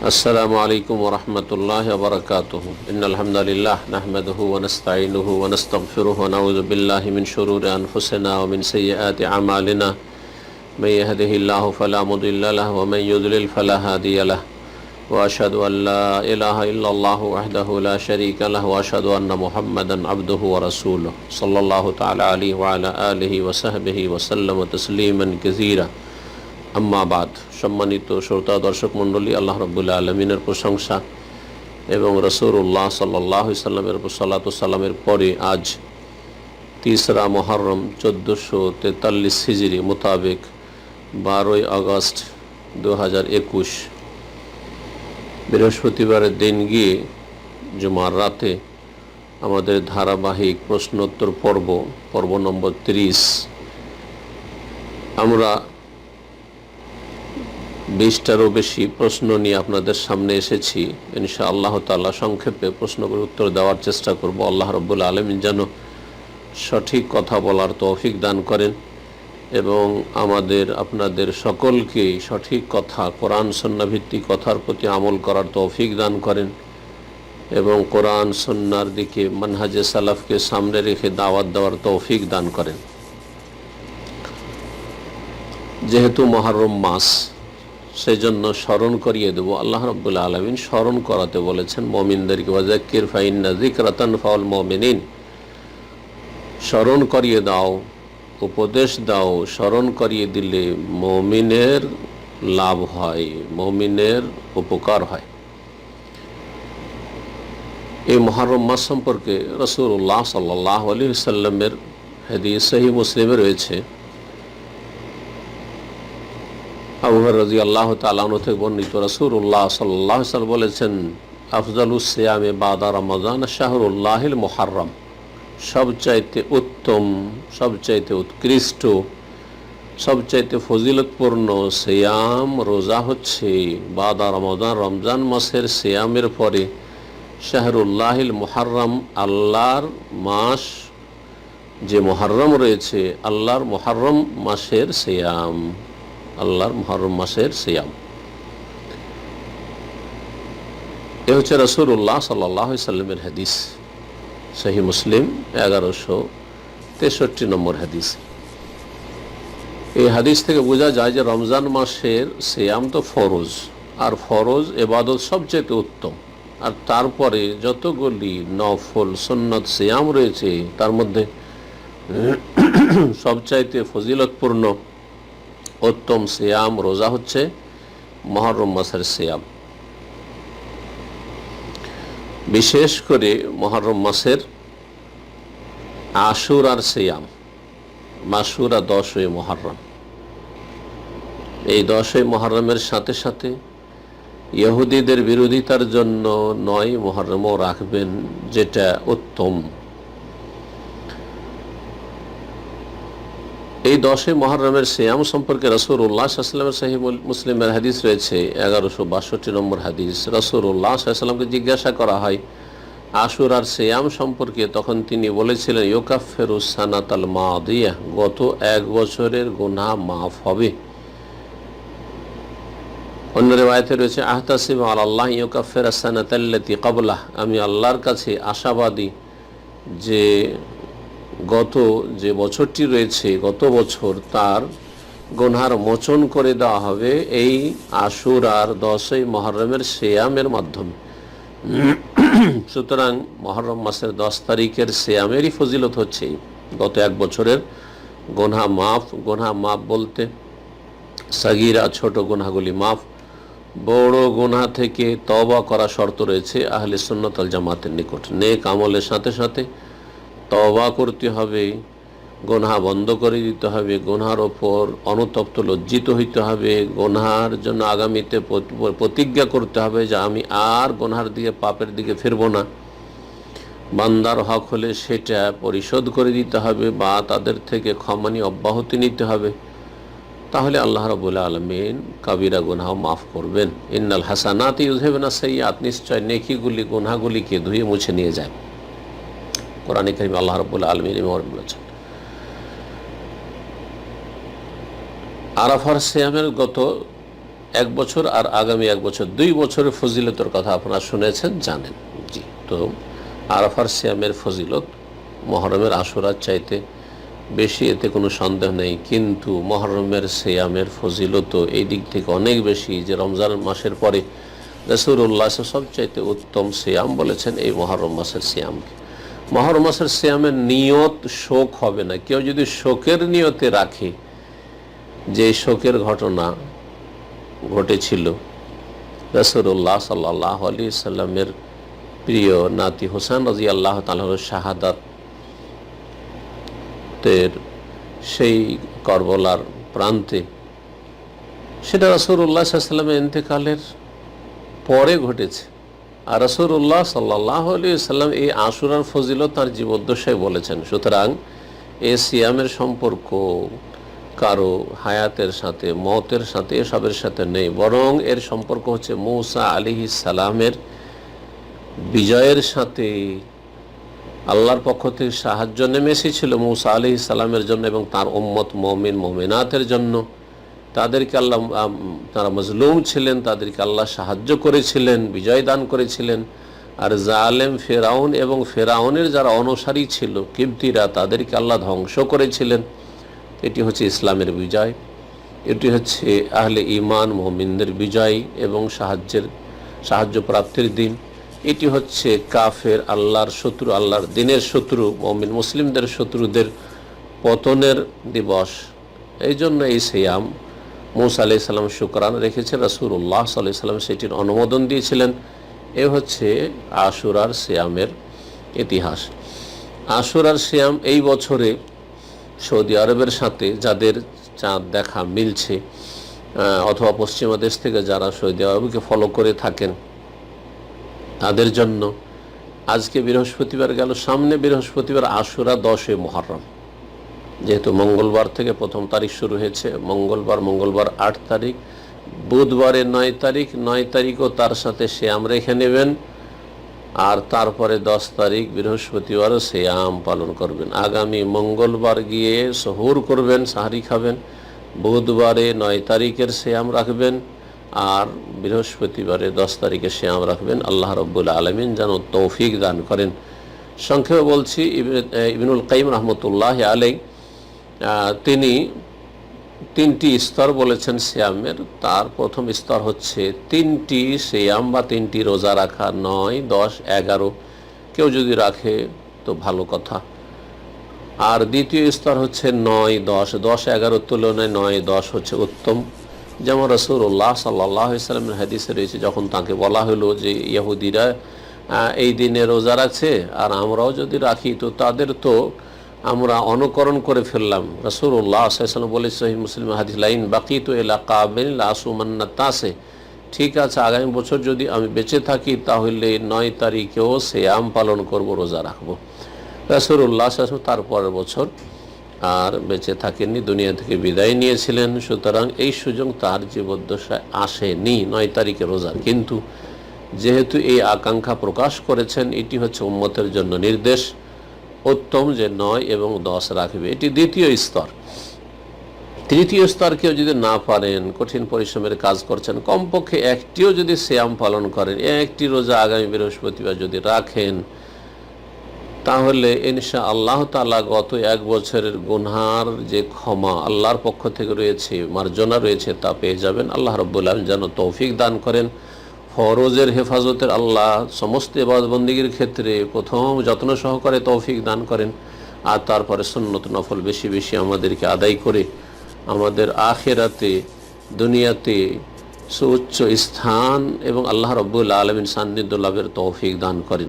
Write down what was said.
अस्सलामु अलैकुम वरहमतुल्लाहि वबरकातुहु। इन्नल हम्दुलिल्लाह नहमदुहु व नस्तईनुहु व नस्तगफिरुहु व नऊज़ु बिल्लाहि मिन शुरूरि अनफुसिना व मिन सय्यिआति अमालिना। मन यहदिहिल्लाहु फला मुदिल्ल लहु व मन युद्लिल फला हादिय लहु व अशहदु अन ला इलाहा इल्लल्लाहु वहदहु ला शरीका लहु व अशहदु अन्ना मुहम्मदन अब्दुहु व रसूलुहु सल्लल्लाहु तआला अलैहि व अला आलिहि व सहबिहि व सल्लम तस्लीमन कसीरा। আম্মাবাদ। সম্মানিত শ্রোতা দর্শক মণ্ডলী, আল্লাহ রাব্বুল আলামিনের প্রশংসা এবং রাসূলুল্লাহ সাল্লাল্লাহু আলাইহি সাল্লামের উপর সালাতু সালামের পরে আজ 3রা মুহররম 1443 হিজরি মোতাবেক 12ই আগস্ট 2021 বৃহস্পতিবারের দিন গিয়ে জুমার রাতে আমাদের ধারাবাহিক প্রশ্নোত্তর পর্ব নম্বর 30 আমরা 20টারও বেশি প্রশ্ন নিয়ে আপনাদের সামনে এসেছি। ইনশাআল্লাহ তাআলা সংক্ষেপে প্রশ্নগুলোর উত্তর দেওয়ার চেষ্টা করব। আল্লাহ রাব্বুল আলামিন যেন সঠিক কথা বলার তৌফিক দান করেন এবং আমাদের আপনাদের সকলকে সঠিক কথা, কোরআন সুন্নাহ ভিত্তিক কথার প্রতি আমল করার তৌফিক দান করেন এবং কোরআন সুন্নাহর দিকে মানহাজে সালাফকে সামনে রেখে দাওয়াত দেওয়ার তৌফিক দান করেন। যেহেতু মুহররম মাস, সেই জন্য স্মরণ করিয়ে দেব। আল্লাহ রাব্বুল আলামিন স্মরণ করাতে বলেছেন মুমিনদেরকে, ওয়াযাক্কির ফাইন্না যিকরা তানফাউল মুমিনিন। স্মরণ করিয়ে দাও, উপদেশ দাও, স্মরণ করিয়ে দিলে মুমিনের লাভ হয়, মুমিনের উপকার হয়। এই মুহররম মাস সম্পর্কে রাসূলুল্লাহ সাল্লাল্লাহু আলাইহি ওয়াসাল্লামের হাদিস সহিহ মুসলিমে রয়েছে। আবু হুরায়রা রাদিয়াল্লাহু তাআলা আনহু থেকে বর্ণিত, রাসূলুল্লাহ সাল্লাল্লাহু আলাইহি ওয়াসাল্লাম বলেছেন, আফজালুস সিয়ামে বাদা রমাদান শাহরুল্লাহিল মুহররম। সবচাইতে উত্তম, সবচাইতে উৎকৃষ্ট, সবচাইতে ফজিলতপূর্ণ সিয়াম রোজা হচ্ছে বাদা রমাদান, রমজান মাসের সিয়ামের পরে শাহরুল্লাহিল মুহররম, আল্লাহর মাস যে মুহররম রয়েছে, আল্লাহর মুহররম মাসের সিয়াম, আল্লাহর মুহররম মাসের সিয়াম। এ হচ্ছে রাসূলুল্লাহ সাল্লাল্লাহু আলাইহি সাল্লামের হাদিস, সহিহ মুসলিম 1163 নম্বর হাদিস। এই হাদিস থেকে বোঝা যায় যে রমজান মাসের সিয়াম তো ফরজ, আর ফরজ ইবাদত সবচেয়ে উত্তম। আর তারপরে যতগুলি নফল সুন্নাত সিয়াম রয়েছে, তার মধ্যে সবচাইতে ফজিলতপূর্ণ উত্তম সিয়াম রোজা হচ্ছে মুহররম মাসের সিয়াম। বিশেষ করে মুহররম মাসের আশুরার সিয়াম, আশুরা 10ই মুহররম। এই 10ই মুহররমের সাথে সাথে ইহুদিদের বিরোধিতার জন্য 9 মুহররমও রাখবেন, যেটা উত্তম। এই 10ই মুহররমের সিয়াম সম্পর্কে রাসূলুল্লাহ সাল্লাল্লাহু আলাইহি ওয়াসাল্লামের সহিহ মুসলিমের হাদিস রয়েছে 1162 নম্বর হাদিস। রাসূলুল্লাহ সাল্লাল্লাহু আলাইহি ওয়াসাল্লামকে জিজ্ঞাসা করা হয় আশুরার সিয়াম সম্পর্কে, তখন তিনি বলেছিলেন, ইউকাফিরু সানাতাল মাদিয়া, গত 1 বছরের গুনাহ মাফ হবে। অন্য রিওয়ায়াতে রয়েছে, আহতাসিবু আলাল্লাহ ইউকাফিরা সানাতাল্লাতী ক্বাবলাহ, আমি আল্লাহর কাছে আশাবাদী যে গত যে বছরটি রয়েছে, গত বছর তার গুনহার মোচন করে দেওয়া হবে এই আশুরার 10ই মুহররমের সিয়ামের মাধ্যমে। সুতরাং মুহররম মাসের 10 তারিখের সিয়ামেরই ফজিলত হচ্ছে গত 1 বছরের গুনহা মাফ। গুনহা মাফ বলতে সাগীরা, ছোট গুনহাগুলি মাফ। বড় গুনহা থেকে তওবা করা শর্ত রয়েছে আহলে সুন্নাত ওয়াল জামাতের নিকট। নেক আমলের সাথে সাথে তওবা করতে হবে, গুনাহ বন্ধ করে দিতে হবে, গুনার ওপর অনুতপ্ত লজ্জিত হইতে হবে, গুনার জন্য আগামীতে প্রতিজ্ঞা করতে হবে যে আমি আর গুনার দিকে, পাপের দিকে ফিরব না। বান্দার হক হলে সেটা পরিশোধ করে দিতে হবে বা তাদের থেকে ক্ষমা নিয়ে অব্যাহতি নিতে হবে। তাহলে আল্লাহ রাব্বুল আলামিন কাবিরা গুনাহ মাফ করবেন। ইন্নাল হাসানাতি ইউযহিবুনা সাইয়্যাত, নিশ্চয় নেকিগুলি গুনাহগুলিকে ধুয়ে মুছে নিয়ে যায়। কোরআনে কারীমে আল্লাহ রাব্বুল আলামিন এমন বলেছেন। আরাফার সিয়ামের গত 1 বছর আর আগামী 1 বছর, 2 বছরের ফজিলতের কথা আপনারা শুনেছেন, জানেন। জি, তো আরাফার সিয়ামের ফজিলত মুহররমের আশুরার চাইতে বেশি, এতে কোনো সন্দেহ নেই। কিন্তু মুহররমের সিয়ামের ফজিলত এই দিক থেকে অনেক বেশি যে রমজান মাসের পরে রাসূলুল্লাহ সবচাইতে উত্তম সিয়াম বলেছেন এই মুহররম মাসের সিয়ামকে। মুহররম মাসের সিয়ামের নিয়ত শোক হবে না। কেউ যদি শোকের নিয়তে রাখে, যে শোকের ঘটনা ঘটেছিল রাসূলুল্লাহ সাল্লাল্লাহু আলাইহি সাল্লামের প্রিয় নাতি হোসেন রাদিয়াল্লাহু তাআলার শাহাদাতের সেই কারবালার প্রান্তে, সেটা রাসূলুল্লাহ সাল্লাল্লাহু আলাইহি সাল্লামের ইন্তেকালের পরে ঘটেছে। আর রাসূলুল্লাহ সাল্লাল্লাহু আলাইহি সাল্লাম এই আশুরার ফজিলত তার জীবদ্দশায় বলেছেন। সুতরাং এই সিয়ামের সম্পর্ক কারো হায়াতের সাথে, মওতের সাথে, এসবের সাথে নেই, বরং এর সম্পর্ক হচ্ছে মূসা আলাইহিস সালামের বিজয়ের সাথে। আল্লাহর পক্ষ থেকে সাহায্য নেমে এসেছিল মূসা আলাইহিস সালামের জন্য এবং তার উম্মত মুমিন মুমিনাতের জন্য। তাদেরকে আল্লাহ, তারা মজলুম ছিলেন, তাদেরকে আল্লাহ সাহায্য করেছিলেন, বিজয় দান করেছিলেন। আর জালেম ফেরাউন এবং ফেরাউনের যারা অনুসারী ছিল কিবতীরা, তাদেরকে আল্লাহ ধ্বংস করেছিলেন। এটি হচ্ছে ইসলামের বিজয়, এটি হচ্ছে আহলে ঈমান মুমিনদের বিজয় এবং সাহায্য প্রাপ্তির দিন। এটি হচ্ছে কাফের, আল্লাহর শত্রু, আল্লাহর দিনের শত্রু, মুমিন মুসলিমদের শত্রুদের পতনের দিবস। এই জন্য এই সিয়াম মূসা আলাইহিস সালাম শুকরান রেখেছে, রাসূলুল্লাহ সাল্লাল্লাহু আলাইহি সাল্লাম সেটির অনুমোদন দিয়েছিলেন। এ হচ্ছে আশুরার সিয়ামের ইতিহাস। আশুরার সিয়াম এই বছরে সৌদি আরবের সাথে যাদের চাঁদ দেখা মিলছে, অথবা পশ্চিমা দেশ থেকে যারা সৌদি আরবকে ফলো করে থাকেন, তাদের জন্য আজকে বৃহস্পতিবার গেল, সামনে বৃহস্পতিবার আশুরা 10 মুহররম। যেহেতু মঙ্গলবার থেকে প্রথম তারিখ শুরু হয়েছে, মঙ্গলবার 8 তারিখ, বুধবারে 9 তারিখ, 9 তারিখও তার সাথে সিয়াম রেখে নেবেন। আর তারপরে 10 তারিখ বৃহস্পতিবারও সিয়াম পালন করবেন। আগামী মঙ্গলবার গিয়ে সহুর করবেন, সাহারি খাবেন। বুধবারে 9 তারিখের সিয়াম রাখবেন, আর বৃহস্পতিবারে 10 তারিখে সিয়াম রাখবেন। আল্লাহ রাব্বুল আলামিন যেন তৌফিক দান করেন। সংক্ষেপে বলছি, ইবনুল কাইয়িম রাহমাতুল্লাহি আলাইহি তিনি 3টি স্তর বলেছেন সিয়ামের। তার প্রথম স্তর হচ্ছে 3টি সিয়াম বা 3টি রোজা রাখা, 9, 10, 11। কেউ যদি রাখে তো ভালো কথা। আর দ্বিতীয় স্তর হচ্ছে 9, 10, 10, 11 তুলনায় 9, 10 হচ্ছে উত্তম। যেমন রাসূলুল্লাহ সাল্লাল্লাহু আলাইহি সাল্লামের হাদিসে রয়েছে, যখন তাকে বলা হলো যে ইহুদিরা এই দিনে রোজা রাখছে আর আমরাও যদি রাখি তো তাদের তো আমরা অনুকরণ করে ফেললাম। রাসূলুল্লাহ সাল্লাল্লাহু আলাইহি সাল্লাম বলে, সহিহ মুসলিম হাদিস, লাইন বাকিতু ইলা কাবিল লা আসুমান্না তাসে, ঠিক আছে আগামী বছর যদি আমি বেঁচে থাকি তাহলে 9 তারিখেও সিয়াম পালন করব, রোজা রাখবো। রাসূলুল্লাহ সাল্লাল্লাহু আলাইহি ওয়াসাল্লাম তার পরের বছর আর বেঁচে থাকেননি, দুনিয়া থেকে বিদায় নিয়েছিলেন। সুতরাং এই সুযোগ তার জীবদ্দশায় আসেনি 9 তারিখে রোজার। কিন্তু যেহেতু এই আকাঙ্ক্ষা প্রকাশ করেছেন, এটি হচ্ছে উম্মতের জন্য নির্দেশ উত্তম যে 9 এবং 10 রাখবে। এটি দ্বিতীয় স্তর। তৃতীয় স্তর কেউ যদি না পারেন, কঠিন পরিশ্রমের কাজ করছেন, কমপক্ষে একটিও যদি সিয়াম পালন করেন, একটি রোজা আগামী বৃহস্পতিবার যদি রাখেন, তাহলে ইনশাআল্লাহ তাআলা গত 1 বছরের গুনহার যে ক্ষমা আল্লাহর পক্ষ থেকে রয়েছে, মার্জনা রয়েছে, তা পেয়ে যাবেন। আল্লাহ রাব্বুল আলামিন যেন তৌফিক দান করেন। ফরজের হেফাজতের আল্লাহ সমস্ত ইবাদত বন্দেগীর ক্ষেত্রে প্রথম যত্ন সহকারে তৌফিক দান করেন, আর তারপরে সুন্নত নফল বেশি বেশি আমাদেরকে আদায় করে আমাদের আখিরাতে, দুনিয়াতে সুউচ্চ স্থান এবং আল্লাহ রাব্বুল আলামিন সান্নিধ্য লাভের তৌফিক দান করেন।